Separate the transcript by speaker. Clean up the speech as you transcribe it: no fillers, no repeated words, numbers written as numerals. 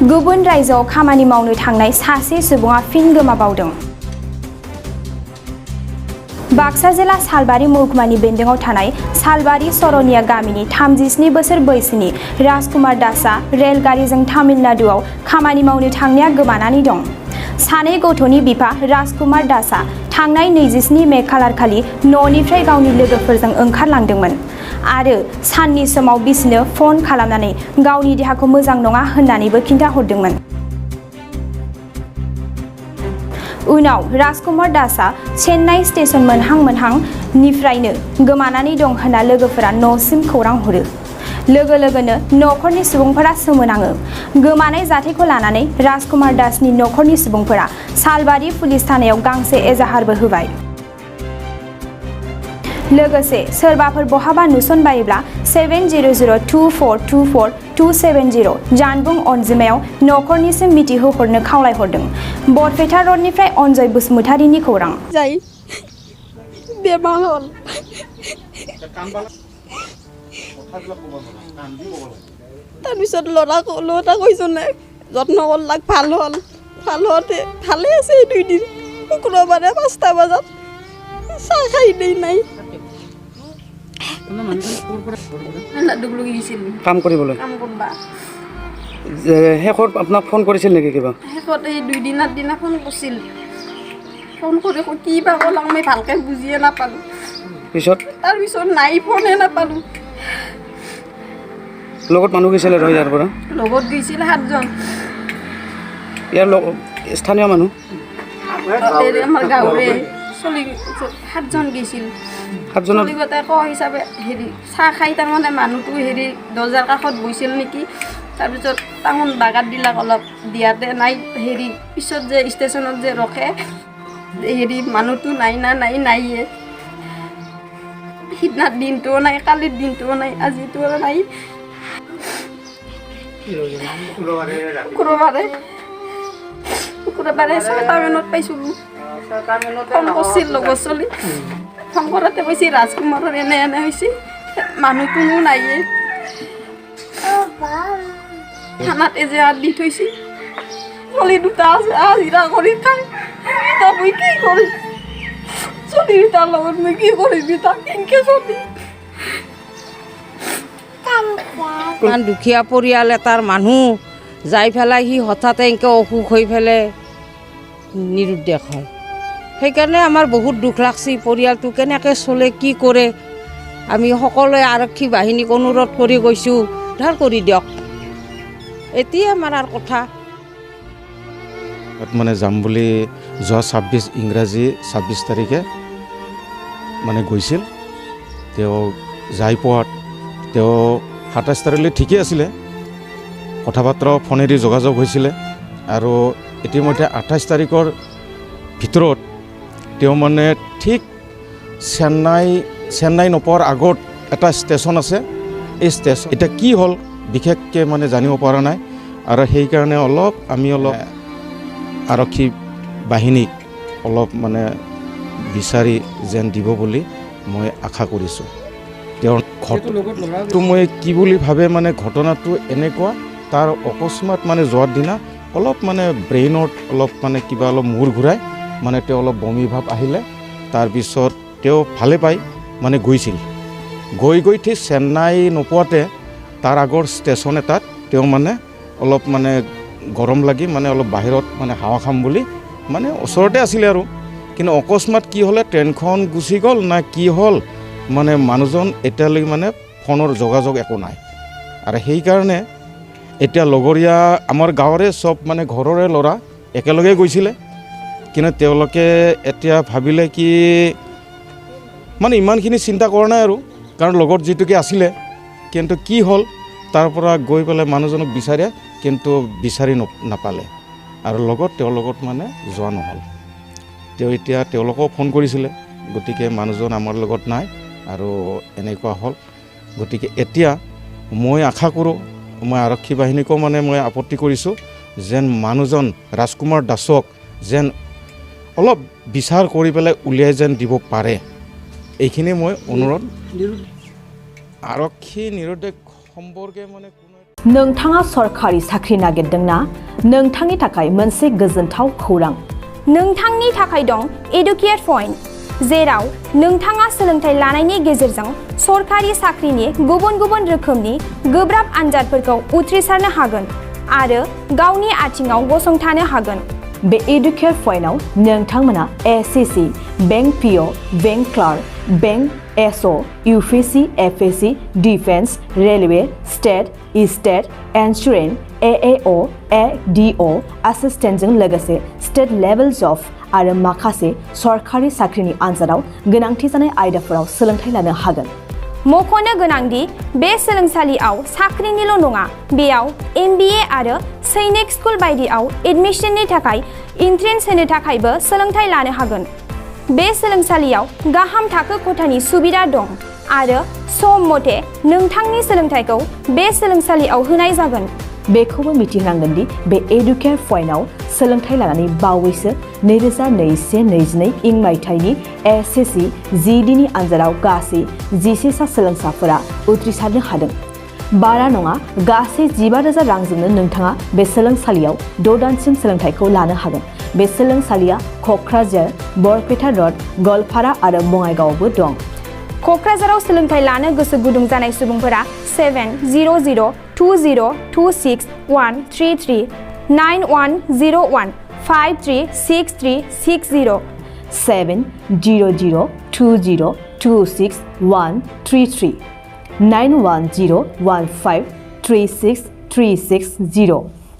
Speaker 1: गुबुन रायजोआव खामानि मावनो थांनाय सासे सुबुङा फिन गोमाबावदों। बाक्सा जिल्ला सालबारि महकुमानि बेन्दोङाव थानाय सालबारि सरनिया गामिनि 37 बोसोर बैसोनि राजकुमार दासआ रेलगारिजों तामिलनाडुआव खामानि मावनो थांनाया गोमानानै दं। सानै गथ'नि बिफा राजकुमार दासआ थांनाय 27 मे खालारखालि न'निफ्राय गावनि लोगोफोरजों ओंखारलांदोंमोन आरो साननि समाव बिसिनो फन खालामनानै गावनि देहाखौ मोजां नङा होननानैबो खिन्थाहरदोंमोन। उनाव राजकुमार दासआ चेन्नाइ स्टेशन मोनहां निफ्रायनो गोमानानै दं होनना लोगोफोरा न'सिम खौरां हरो। लोगो लोगोनो नखरनि सुबुंफोरा सोमोनाङो। गोमानाय जाथायखौ लानानै राजकुमार दासनि नखरनि सुबुंफोरा सालबारि पुलिस थानायाव गांसे एजाहारबो होबाय। लोगोसे सोरबाफोर बहाबा नुसनबायोब्ला 7002424270 जानबुं अनजिमायाव नखरनिसिम मिथिहोहरनो खावलायहरदों। बरपेटा रडनिफ्राय अनजय बसुमतारीनि खौरां।
Speaker 2: তাৰপিছত ল'ৰা কৈছনে যত্ন কৰলাক ভাল হওঁতে ভালে আছে। 2 দিন শুক্ৰবাৰে 5টা বজাত চাহ খাই দেই নাই।
Speaker 3: কাম কৰিবলৈ শেষত আপোনাক ফোন কৰিছিল নেকি কিবা?
Speaker 2: শেষত এই 2 দিনৰ দিনা ফোন কৰিছিল। ফোন কৰি কি বা ক'লাক মই ভালকৈ বুজিয়ে নাপালোঁ। তাৰপিছত নাই, ফোনে নাপালোঁ।
Speaker 3: লগত মানুহ গৈছিল আৰু ইয়াৰ পৰা?
Speaker 2: লগত গৈছিল 7 জন।
Speaker 3: ইয়াৰ স্থানীয় মানুহ
Speaker 2: আমাৰ গাঁৱৰে 7 জন গৈছিল।
Speaker 3: 7 জনৰ
Speaker 2: ক হিচাপে চাহ খাই তাৰমানে মানুহটো দৰ্জাৰ কাষত বহিছিল নেকি। তাৰপিছত তামোল বাগাত দিলাক, অলপ দিয়াতে নাই। পিছত যে ষ্টেচনত যে ৰখে মানুহটো নাইয়ে। সিদিনাৰ দিনটোও নাই, কালিৰ দিনটোও নাই, আজিতো নাই। শুক্ৰবাৰে 6টা মানত পাইছিলোঁ। ফোন কৰিছিল লগৰ চলি। ফোন কৰাতে কৈছে ৰাজকুমাৰৰ এনে হৈছে, মানুহটোও নাইয়ে। থানাত এজাহাৰ দি থৈছে। চলি 2টা আছে, হাজিৰা কৰি খাই। মই কি কৰিম? চলি 2টাৰ লগত মই কি কৰিম? কেনেকৈ চলি?
Speaker 4: ইমান দুখীয়া পৰিয়াল এটাৰ মানুহ যাই পেলাই সি হঠাৎ এনেকৈ অসুখ হৈ পেলাই নিৰুদ্দেশ হয়। সেইকাৰণে আমাৰ বহুত দুখ লাগছে। পৰিয়ালটো কেনেকৈ চলে, কি কৰে, আমি সকলোৱে আৰক্ষী বাহিনীক অনুৰোধ কৰি গৈছোঁ, উদ্ধাৰ কৰি দিয়ক। এতিয়া আমাৰ কথা
Speaker 5: মানে যাম বুলি যোৱা ইংৰাজী 26 তাৰিখে মানে গৈছিল। তেওঁ যাই পোৱাত তেওঁ 27 তাৰিখলৈ ঠিকেই আছিলে, কথা বতৰা ফোনেদি যোগাযোগ হৈছিলে। আৰু ইতিমধ্যে 28 তাৰিখৰ ভিতৰত তেওঁ মানে ঠিক চেন্নাই নোপোৱাৰ আগত এটা ষ্টেচন আছে, এই ষ্টেচন এতিয়া কি হ'ল বিশেষকৈ মানে জানিব পৰা নাই। আৰু সেইকাৰণে আমি আৰক্ষী বাহিনীক মানে বিচাৰি যেন দিব বুলি মই আশা কৰিছোঁ। তেওঁৰ ঘটনাটো মই কি বুলি ভাবে মানে ঘটনাটো এনেকুৱা, তাৰ অকস্মাত মানে যোৱাৰ দিনা মানে ব্ৰেইনত মানে কিবা মূৰ ঘূৰাই মানে তেওঁ বমি ভাৱ আহিলে। তাৰপিছত তেওঁ ভালে পাই মানে গৈছিল। গৈ ঠিক চেন্নাই নোপোৱাতে তাৰ আগৰ ষ্টেচন এটাত তেওঁ মানে মানে গৰম লাগি মানে বাহিৰত মানে হাৱা খাম বুলি মানে ওচৰতে আছিলে আৰু। কিন্তু অকস্মাত কি হ'লে ট্ৰেইনখন গুচি গ'ল না কি হ'ল মানে মানুহজন এতিয়ালৈকে মানে ফোনৰ যোগাযোগ একো নাই। আৰু সেইকাৰণে এতিয়া লগৰীয়া আমাৰ গাঁৱৰে চব মানে ঘৰৰে ল'ৰা একেলগে গৈছিলে। কিন্তু তেওঁলোকে এতিয়া ভাবিলে কি মানে ইমানখিনি চিন্তা কৰা নাই আৰু, কাৰণ লগত যিটোকে আছিলে। কিন্তু কি হ'ল তাৰ পৰা গৈ পেলাই মানুহজনক বিচাৰে, কিন্তু বিচাৰি নাপালে আৰু তেওঁৰ লগত মানে যোৱা নহ'ল। তেওঁ এতিয়া তেওঁলোকক ফোন কৰিছিলে, গতিকে মানুহজন আমাৰ লগত নাই আৰু এনেকুৱা হ'ল। গতিকে এতিয়া মই আশা কৰোঁ, মই আৰক্ষী বাহিনীকো মানে মই আপত্তি কৰিছোঁ যেন মানুহজন ৰাজকুমাৰ দাসক যেন অলপ বিচাৰ কৰি পেলাই উলিয়াই যেন দিব পাৰে, এইখিনি মই অনুৰোধ। আৰক্ষী নিৰুদ্দেশ সম্পৰ্কে মানে কোনো
Speaker 6: नोंथाङा सरखारि साख्रि नागिरदोंना? नोंथांनि थाखाय मोनसे गोजोनथाव खौरां।
Speaker 1: नोंथांनि थाखाय दं एडुकेट पइन्ट, जेराव नोंथाङा सोलोंथाइ लानायनि गेजेरजों सरखारि साख्रिनि गुबुन गुबुन रोखोमनि गोब्राब आनजादफोरखौ उथ्रिसारनो हागोन आरो गावनि आथिङाव गसंथानो हागोन।
Speaker 6: बे एडुकेट पइन्टआव नोंथांमोना SSC, bank PO, bank clerk, bank SO, UPSC, एफएससि, defence, railway, state insurance, AAO, ADO एसिस्टेन्टजों लोगोसे स्टेट लेभेल जब आरो माखासे सरखारि साख्रिनि आनजादाव गोनांथि जानाय आयदाफोराव सोलोंथाइ लानो हागोन।
Speaker 1: मख'नो गोनांदि बे सोलोंसालियाव साख्रिनिल' नङा, बेयाव MBA आरो सैनिक स्कुल बायदियाव एडमिशननि थाखाय एन्ट्रेन्स होनो थाखायबो सोलोंथाइ लानो हागोन। बे सोलोंसालियाव गाहाम थाखो खथानि सुबिदा दं आरो सम मथे नोंथांनि सोलोंथाइखौ बे सोलोंसालियाव होनाय जागोन।
Speaker 6: बेखौबो मिथिनांगोन दि बे एडुकेट पइन्टआव सोलोंथाइ लानानै बावैसो 2021-22 इं मायथाइनि एसएससि जिडिनि आनजादाव गासै 11 सा सोलोंसाफोरा उथ्रिसारनो हादों। बारा नङा, गासै 15,000 रांजोंनो नोंथाङा बे सोलोंसालियाव 6 दानसिम सोलोंथाइखौ लानो हागोन। बे सोलोंसालिया क'क्राझार, बरपेटा रड, गवालपारा आरो बङाइगावआवबो दं।
Speaker 1: क'क्राझाराव सोलोंथाइ लानो गोसो गुदुं जानाय सुबुंफोरा 70020261133 9101536360
Speaker 6: 70020261133 9101536360